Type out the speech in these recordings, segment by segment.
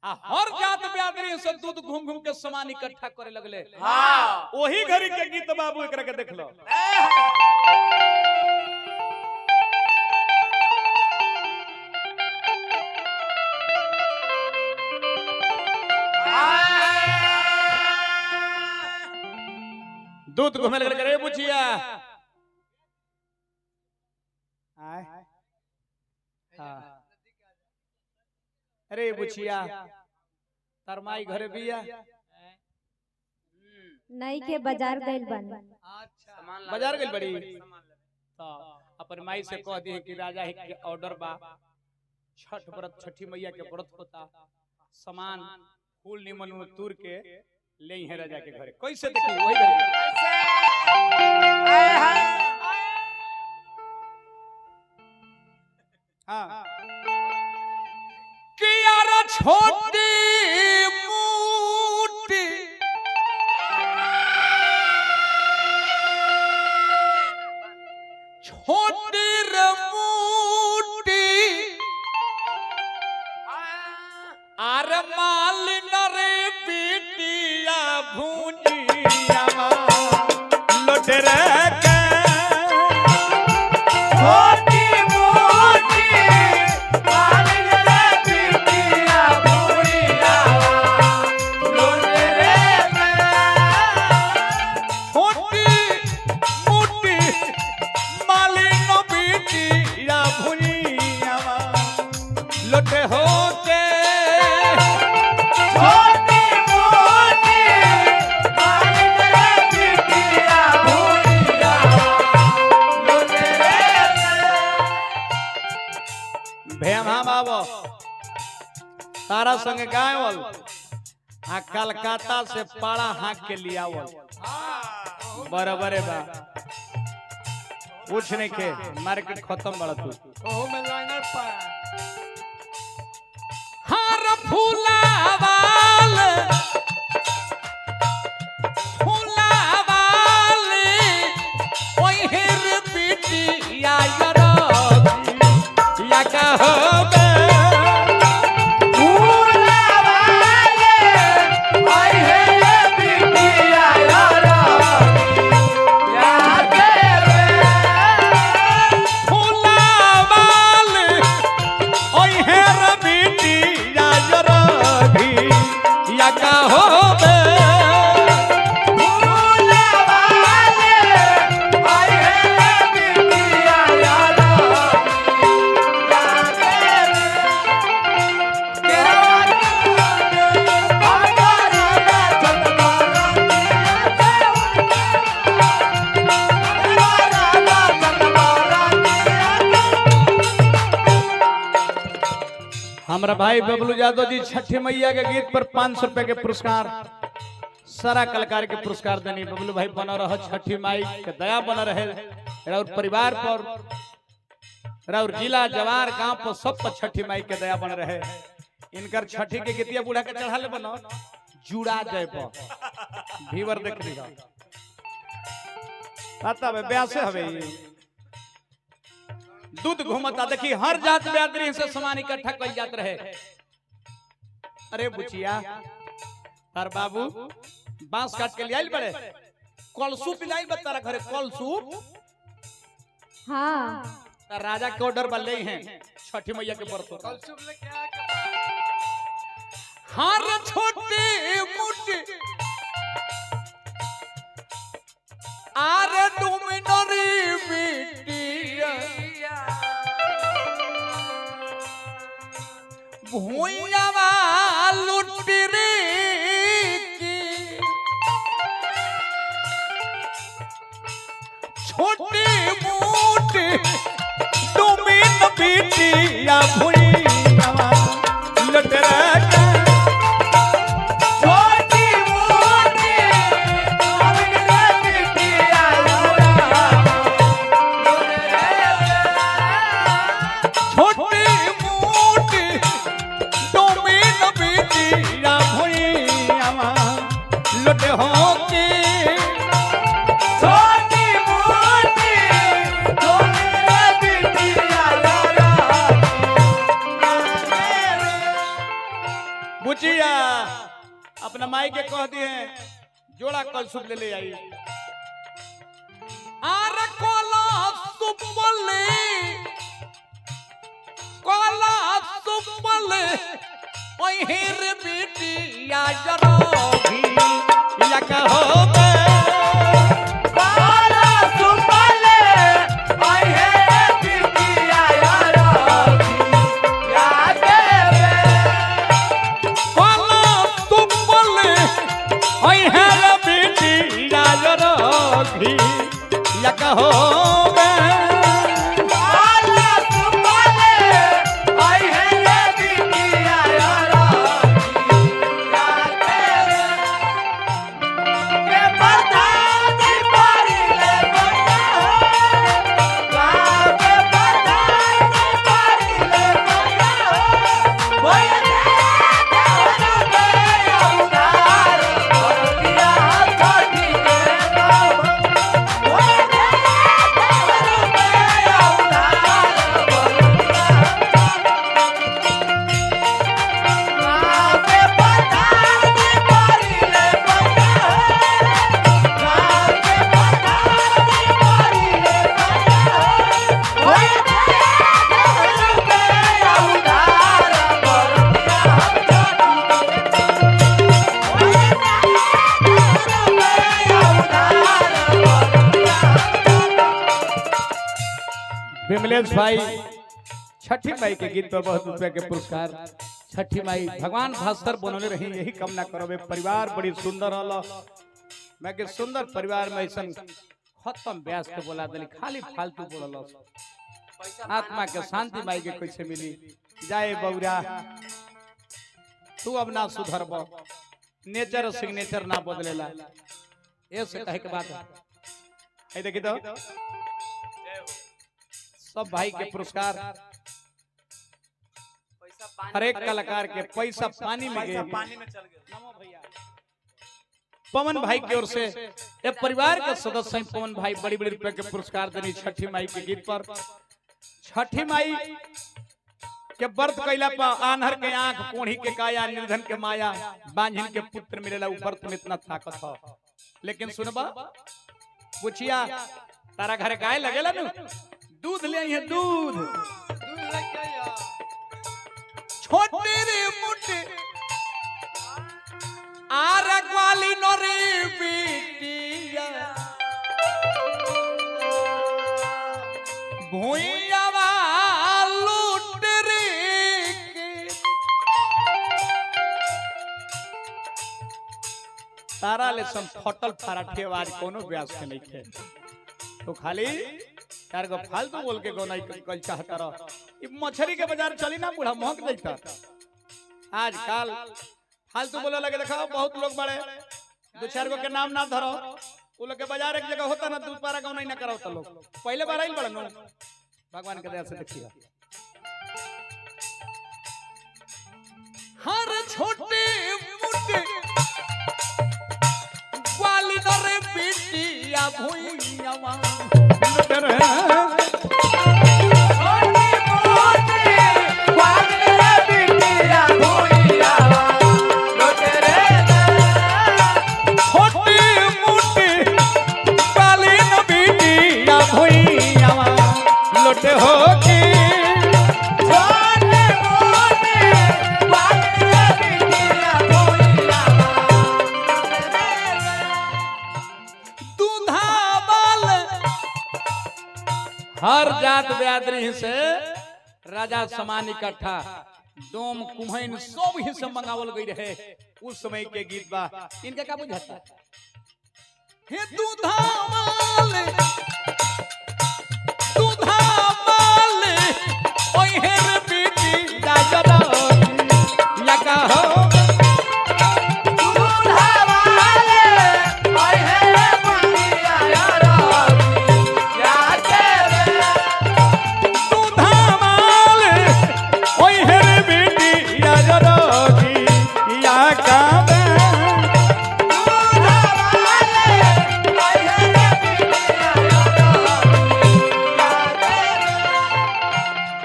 हर जात ब्यादरी से दूध घूम घूम के सामान इकट्ठा करे लगले। हाँ वही घड़ी के गीत बाबू एकरा के देख लो। दूध घूमे लगे रे बुचिया। अरे बुचिया तार माई घरे बिया नहीं के बाजार गइल बन। बाजार गइल बड़ी तो अपन माई से कह दी कि राजा के ऑर्डर बा, छठ व्रत छठी मैया के व्रत होता, सामान फूल निमन में तूर के ले हैं राजा के घरे। कैसे देखी वही हाँ कि यार छोटी मोटी छोटी रमूटी आर माल नरे बिटिया भूंजिया लोटेरे के छोटी मोटी मालिन रे बिटिया भूरिया लोटे रे छोटी मोटी मालिन बिटिया भूंजिया लोटे हो के छोटी मोटी मालिन रे बिटिया भूरिया लोटे रे भेम हम आवो तारा संगे गायवल आ कलकत्ता से पाड़ा हाँक के लियावल बराबर बा। कुछ नहीं के मार्केट खत्म बड़ा तू ओहो में लाइनर पा हर फूलावाल फूलावाल ओहेर बिटिया या कहबे फूला वाले आई है बिटिया यारा याद रे फूलावाल ओहेर बिटिया या कहबे फूला वाले आई है बिटिया यारा याद रे हमारा भाई बबलू यादव जी छठी मैया के गीत पर 500 रुपए के पुरस्कार सारा कलाकार के पुरस्कार देनी। बबलू भाई बना रहा छठी माई के दया बना रहे और परिवार पर और जिला जवार गांव पर सब पर छठी माई के दया बन रहे। इनकर छठी के गीतिया बूढ़ा के चढ़ा ले बनो जुड़ा जाए भीवर देख ली पता बे ब्यासे हवे दूध घूमता देखी हर जात ब्यादरी से सामान इकट्ठा कई जात रहे। अरे बुचिया तार बाबू बांस काट के लियाइल बड़े कलसू पिलाइल बा तारा घरे कलसू। हाँ तार राजा के ऑर्डर बल्ले हैं छठी मैया के व्रत होता। हर छोटी मोटी आर डुमिनरी बिटिया भूयावा लुटी रे की छोटी मोटी डुमिन बिटिया भूयावा लुटी रे छोटी मोटी मालिन रे बिटिया यारा लोटे रे छोटी मोटी डोमिन बिटिया भुइयावा लुटे हो के छोटी मोटी मालिन रे बिटिया यारा बुचिया अपना माई के कह दिए जोड़ा कल सुप ले आई। आरे कोला सुपले कोला सुपले ओए हेर बेटिया जरोगी या कहो काला सुपले ओए हे बिटिया यारोगी याके रे कोला सुपले ओए हेर बेटिया जरोगी या कहो काला सुपले ओए हे बिटिया यारोगी याके रे के बरदानी पारी ले गया के बरदानी पारी ले गया कोई दे उधार दिया छोटी के नाम कोई दे उधार के बरदानी पारी ले गया के बरदानी पारी ले गया कोई दे उधार विमलेश भाई छठी माई के गीत पर बहुत रुपए के पुरस्कार। छठी माई भगवान भास्कर बनौले रही यही कामना करोगे। परिवार बड़ी सुंदर हल मैं के सुंदर परिवार में ऐसा खत्म व्यास के बोला दिली खाली फालतू बोलल आत्मा के शांति माई के कैसे मिली जाए बौरा तू अब ना सुधरब नेचर सिग्नेचर ना बदलेला ऐसे कहे के बात है। देखी तो सब भाई के पुरस्कार हर एक कलाकार के पैसा पानी में गए पवन भाई की ओर से ये परिवार के सदस्य हैं पवन भाई बड़ी बड़ी रुपए के पुरस्कार देनी छठी माई के गीत पर। छठी माई के व्रत कैला पर आन्हर के आंख कोढ़ी के काया निर्धन के माया बांझिन के पुत्र मिलेला उ व्रत में इतना ताकत है। लेकिन सुनबा पूछिया तारा घर गाय लगेला न दूध ले आई है दूध छोटे रे मुटे आर वाली नरे बेटिया भुइया लूट रे के तारा ले सम फटल फराठे आवाज कोनो व्यास के नहीं थे तो खाली यार को फालतू बोल के गोनाई कल चाहता रह ई मछरी के बाजार चली ना बूढ़ा महक देता आज काल फालतू बोले लगे देखा बहुत लोग बड़े दो चार गो के नाम ना धरो वो लोग के बाजार एक जगह होता ना दूध पारा गाँव नहीं ना कराता लोग पहले बार आई बड़ा नो भगवान के दया से देखिए हर छोटे मुटे वाली नरे बेटिया भुइया हर जात ब्यादरी से राजा समान इकट्ठा डोम कुम्हैन सब ही से मंगावल गई रहे उस समय के गीत बा इनका क्या बुझाता हे दूधामाल दूधामाल ओए हेर बेटी दाजरा या कहो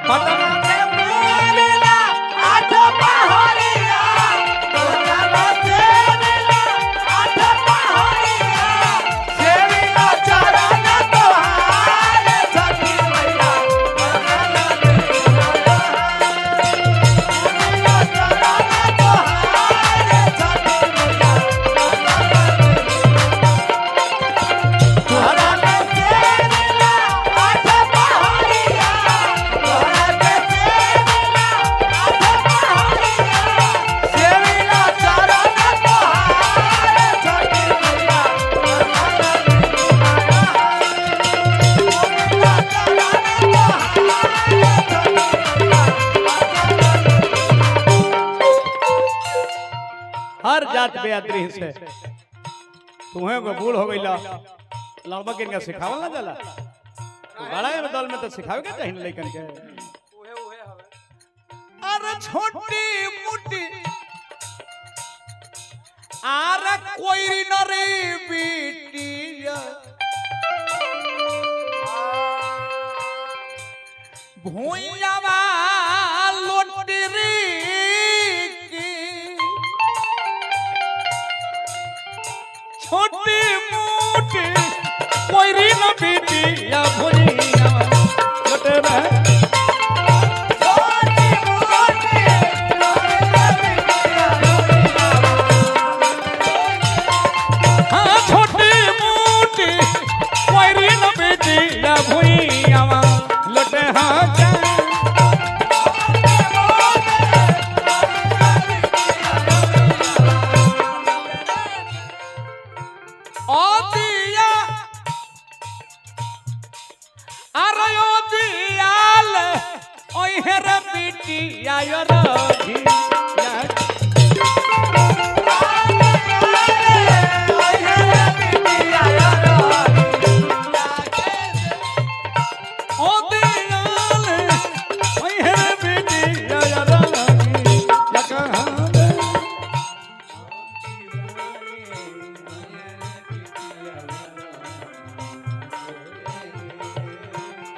पटना हर जात बेअदरी से तुम्हें को बूढ़ हो गईला लड़बा के इनका सिखावल ना जाला तो बड़ा है दल में तो सिखावे के चाहिए लइकन के अरे छोटी मोटी अरे कोई न रे बेटिया भूयावा लोटरी की छोटी मोटी कोई न बेटिया भूयावा लोटरी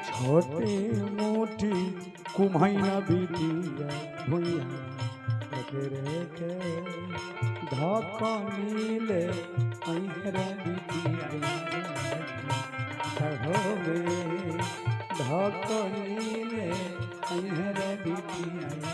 छोटी मोटी कुम्हैया बिटिया भुइया तेरे के धकनीले अइहरा बिटिया होवे धकनीले अइहरा बिटिया